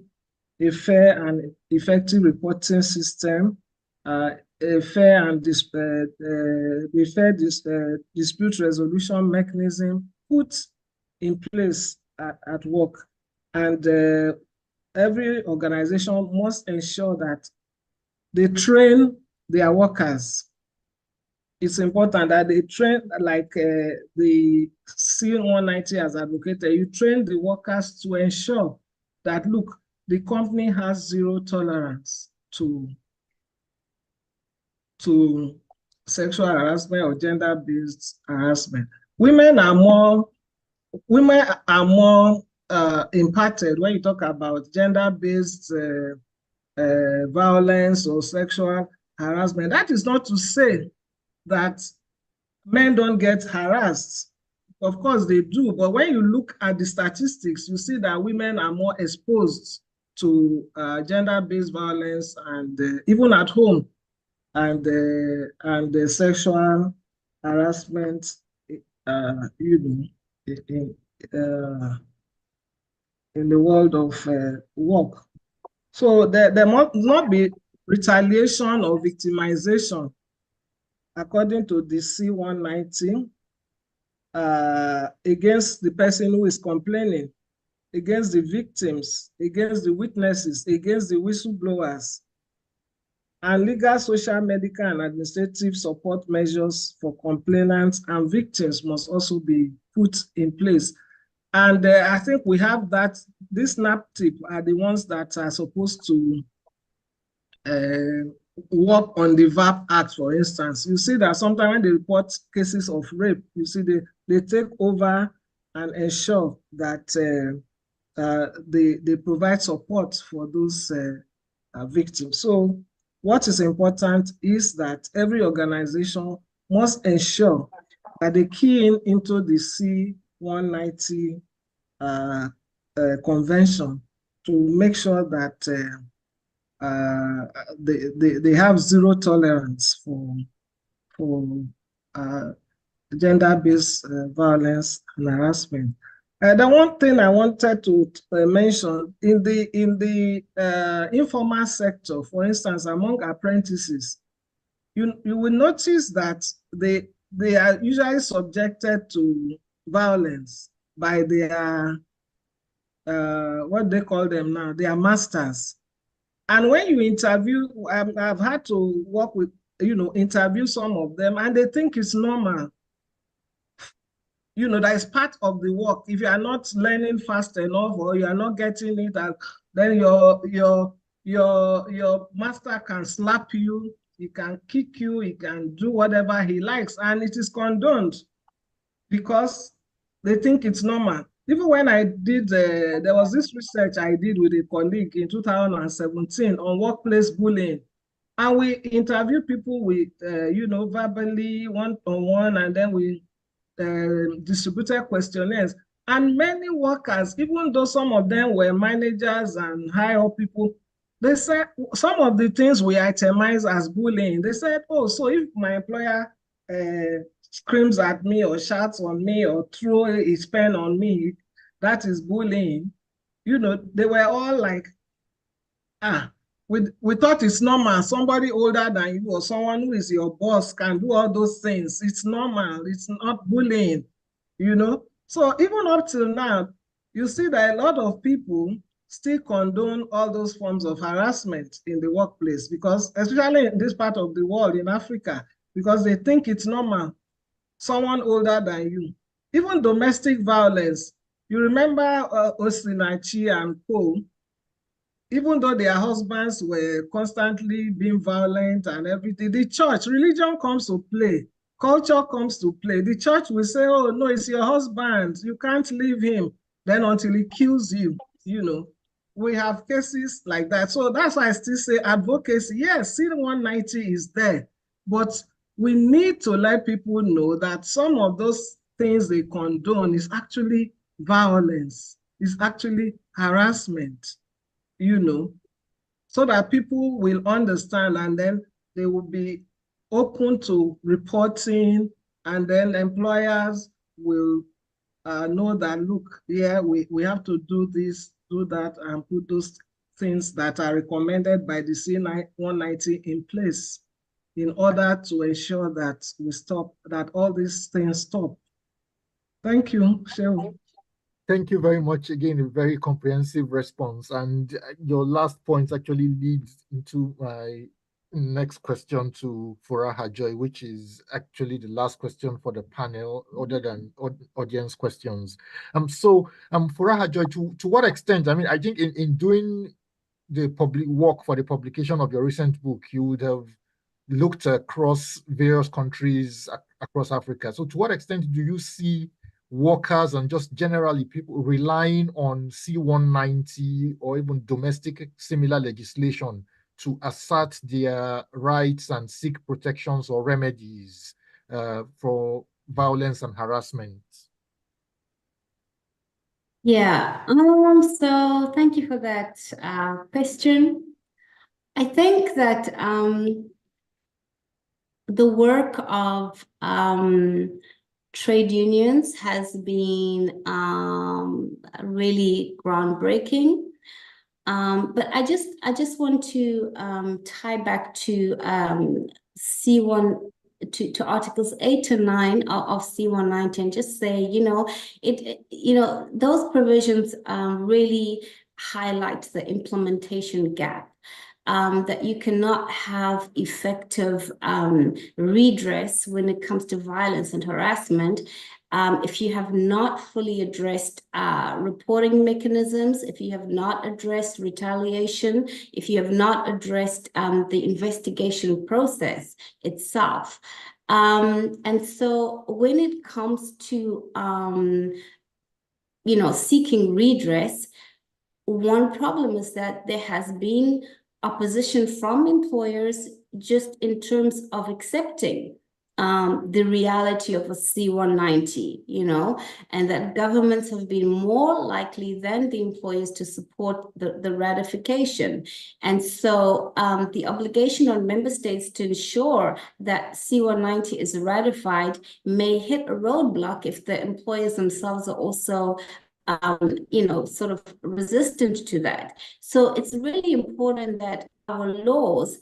a fair and effective reporting system, a fair and dispute resolution mechanism put in place at work. And every organization must ensure that they train their workers. It's important that they train, like the C190 has advocated, you train the workers to ensure that, look, the company has zero tolerance to sexual harassment or gender-based harassment. Women are more impacted when you talk about gender-based violence or sexual harassment. That is not to say that men don't get harassed. Of course they do, but when you look at the statistics, you see that women are more exposed to gender-based violence, and even at home, and sexual harassment, in the world of work. So there must not be retaliation or victimization according to the C190, against the person who is complaining, against the victims, against the witnesses, against the whistleblowers. And legal, social, medical, and administrative support measures for complainants and victims must also be put in place. And I think we have that. These NAPTIP are the ones that are supposed to work on the VAP Act, for instance. You see that sometimes when they report cases of rape, you see they take over and ensure that they provide support for those victims. So what is important is that every organization must ensure that they key into the C190 convention to make sure that they have zero tolerance for gender-based violence and harassment. The one thing I wanted to mention in the informal sector, for instance, among apprentices, you will notice that they are usually subjected to violence by their what they call them now, their masters. And when you interview, I've had to work with, interview some of them, and they think it's normal. That is part of the work. If you are not learning fast enough or you are not getting it, then your master can slap you, he can kick you, he can do whatever he likes, and it is condoned because they think it's normal. Even when I did, there was this research I did with a colleague in 2017 on workplace bullying. And we interviewed people with, verbally, one-on-one, and then we distributed questionnaires. And many workers, even though some of them were managers and higher people, they said some of the things we itemize as bullying. They said, oh, so if my employer screams at me or shouts on me or throws his pen on me, that is bullying. They were all like, we thought it's normal. Somebody older than you or someone who is your boss can do all those things. It's normal. It's not bullying, So even up till now, you see that a lot of people still condone all those forms of harassment in the workplace because, especially in this part of the world, in Africa, because they think it's normal. Someone older than you. Even domestic violence. You remember Osinachi and Co., even though their husbands were constantly being violent and everything, the church, religion comes to play, culture comes to play. The church will say, oh, no, it's your husband. You can't leave him. Then until he kills you, We have cases like that. So that's why I still say advocacy. Yes, C190 is there, but we need to let people know that some of those things they condone is actually violence, is actually harassment, so that people will understand and then they will be open to reporting, and then employers will know that, look, we have to do this, do that, and put those things that are recommended by the C190 in place in order to ensure that all these things stop. Thank you, Shehu. Thank you very much. Again, a very comprehensive response. And your last point actually leads into my next question to Furaha Joy, which is actually the last question for the panel, other than audience questions. Furaha Joy, to what extent, I think in doing the public work for the publication of your recent book, you would have looked across various countries across Africa. So to what extent do you see workers and just generally people relying on C190 or even domestic similar legislation to assert their rights and seek protections or remedies for violence and harassment? Yeah, so thank you for that question. I think that the work of trade unions has been really groundbreaking. But I just want to tie back to to Articles 8 to 9 of C190 and just say, those provisions really highlight the implementation gap. That you cannot have effective redress when it comes to violence and harassment if you have not fully addressed reporting mechanisms, if you have not addressed retaliation, if you have not addressed the investigation process itself. And so when it comes to, seeking redress, one problem is that there has been opposition from employers just in terms of accepting the reality of a C190, and that governments have been more likely than the employers to support the ratification. And so the obligation on member states to ensure that C190 is ratified may hit a roadblock if the employers themselves are also sort of resistant to that. So it's really important that our laws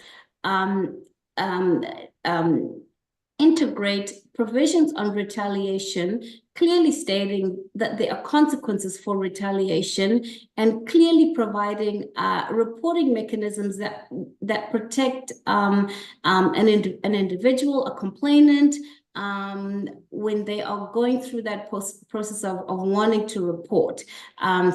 integrate provisions on retaliation, clearly stating that there are consequences for retaliation, and clearly providing reporting mechanisms that protect an individual, a complainant, when they are going through that process of wanting to report.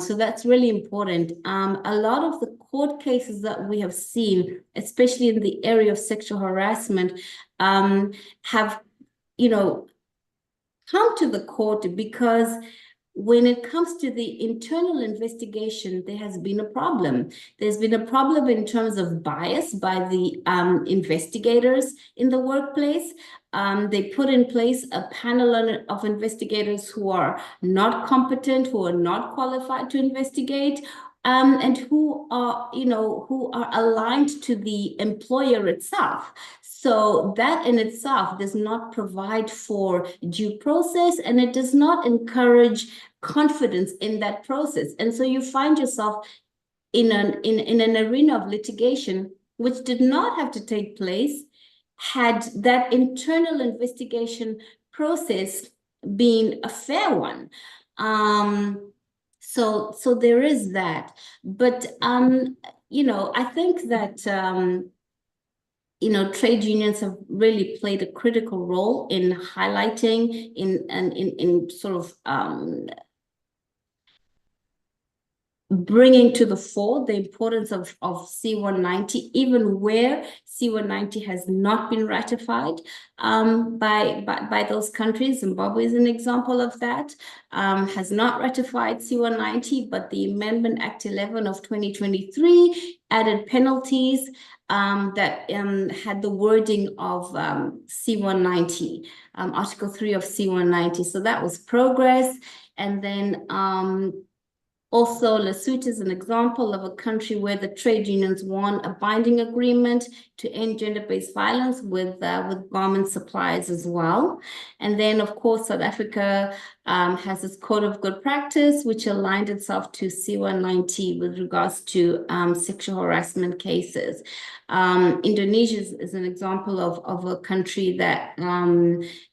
So that's really important. A lot of the court cases that we have seen, especially in the area of sexual harassment, have, come to the court because when it comes to the internal investigation, there has been a problem. There's been a problem in terms of bias by the investigators in the workplace. They put in place a panel of investigators who are not competent, who are not qualified to investigate, and who are aligned to the employer itself. So that in itself does not provide for due process, and it does not encourage confidence in that process. And so you find yourself in an arena of litigation which did not have to take place had that internal investigation process been a fair one. So there is that. But I think that trade unions have really played a critical role in highlighting, in sort of bringing to the fore the importance of C190, even where C190 has not been ratified by those countries. Zimbabwe is an example of that, has not ratified C190, but the Amendment Act 11 of 2023 added penalties that had the wording of C190, Article 3 of C190. So that was progress. And then also, Lesotho is an example of a country where the trade unions won a binding agreement to end gender-based violence with garment suppliers as well. And then, of course, South Africa has its code of good practice, which aligned itself to C190 with regards to sexual harassment cases. Indonesia is an example of a country that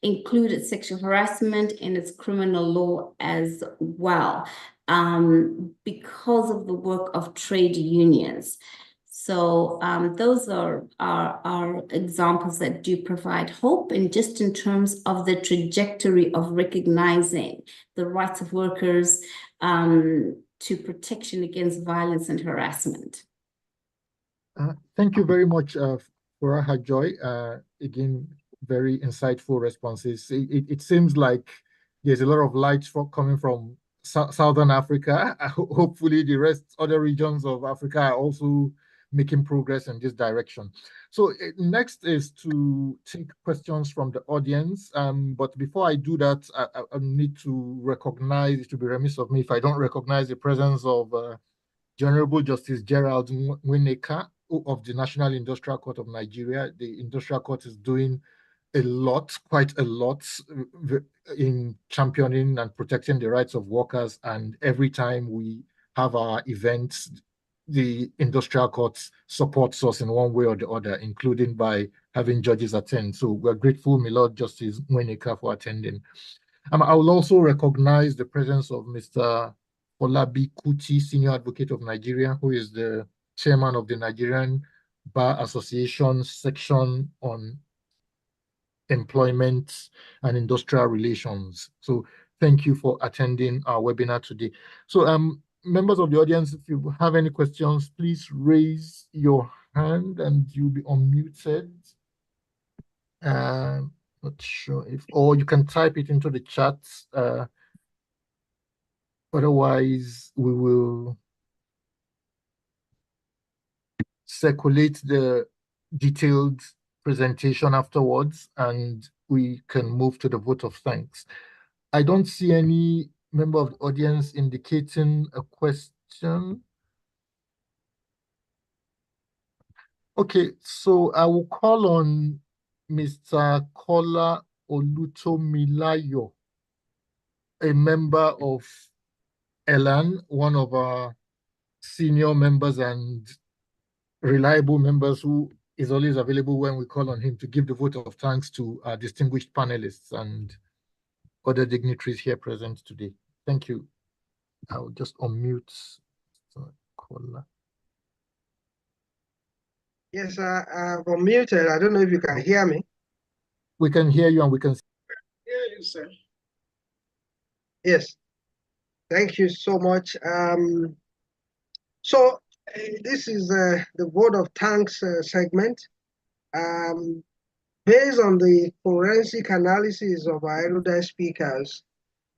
included sexual harassment in its criminal law as well, because of the work of trade unions. So those are examples that do provide hope, and just in terms of the trajectory of recognizing the rights of workers to protection against violence and harassment. Thank you very much, Furaha Joy. Again, very insightful responses. It seems like there's a lot of light coming from Southern Africa. Hopefully the other regions of Africa are also making progress in this direction. So next is to take questions from the audience. But before I do that, I need to recognize, it would be remiss of me if I don't recognize the presence of Honorable Justice Gerald Nwineka of the National Industrial Court of Nigeria. The Industrial Court is doing a lot, quite a lot, in championing and protecting the rights of workers. And every time we have our events, the industrial courts supports us in one way or the other, including by having judges attend. So we're grateful, my Lord Justice Mwenika, for attending. I will also recognize the presence of Mr. Olabi Kuti, Senior Advocate of Nigeria, who is the chairman of the Nigerian Bar Association section on employment and industrial relations. So thank you for attending our webinar today. So members of the audience, if you have any questions, please raise your hand and you'll be unmuted. Not sure if, or you can type it into the chat. Otherwise, we will circulate the detailed presentation afterwards and we can move to the vote of thanks. I don't see any member of the audience indicating a question. Okay, so I will call on Mr. Kola Olutomilayo, a member of ELAN, one of our senior members and reliable members who is always available when we call on him, to give the vote of thanks to our distinguished panelists and other dignitaries here present today. Thank you. I'll just unmute Kola. Yes, I've unmuted. I don't know if you can hear me. We can hear you and we can hear you, sir. Yes, thank you so much. So this is the vote of thanks segment. Based on the forensic analysis of our erudite speakers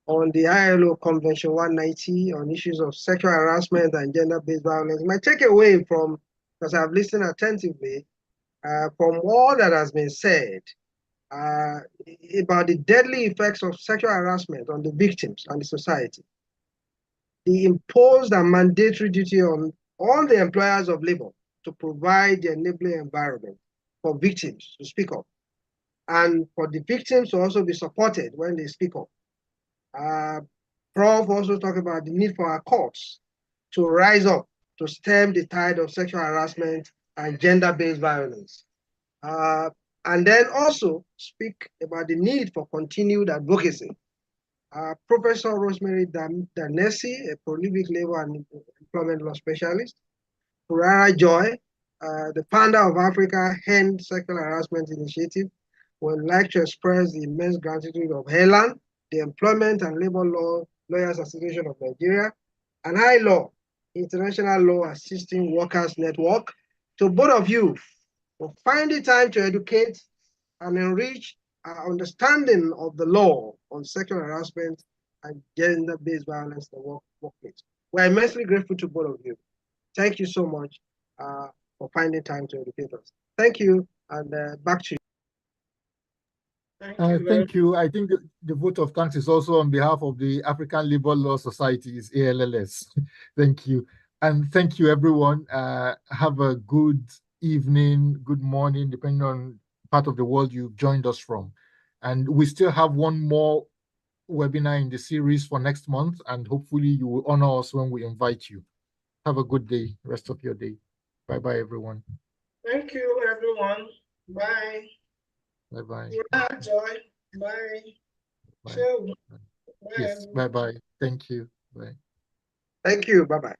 on the ILO Convention 190 on issues of sexual harassment and gender-based violence, my takeaway from, because I've listened attentively, from all that has been said about the deadly effects of sexual harassment on the victims and the society, the imposed and mandatory duty on all the employers of labor to provide the enabling environment for victims to speak up, and for the victims to also be supported when they speak up. Prof also talked about the need for our courts to rise up to stem the tide of sexual harassment and gender-based violence. And then also speak about the need for continued advocacy. Professor Rosemary Danesi, a prolific labor and employment law specialist. Purara Joy, the founder of Africa End Sexual Harassment Initiative, would like to express the immense gratitude of HELAN, the Employment and Labor Lawyers Association of Nigeria, and High Law, International Law Assisting Workers Network, to both of you for finding time to educate and enrich our understanding of the law on sexual harassment and gender-based violence in the workplace. We're immensely grateful to both of you. Thank you so much for finding time to educate us. Thank you, and back to you. Thank you. I think the vote of thanks is also on behalf of the African Labour Law Societies, ALLS. Thank you. And thank you, everyone. Have a good evening, good morning, depending on part of the world you've joined us from. And we still have one more webinar in the series for next month, and hopefully you will honor us when we invite you. Have a good day, rest of your day. Bye-bye, everyone. Thank you, everyone. Bye. Bye-bye. Joy. Bye. Bye. Bye. Yes, bye-bye. Thank you. Bye. Thank you. Bye-bye.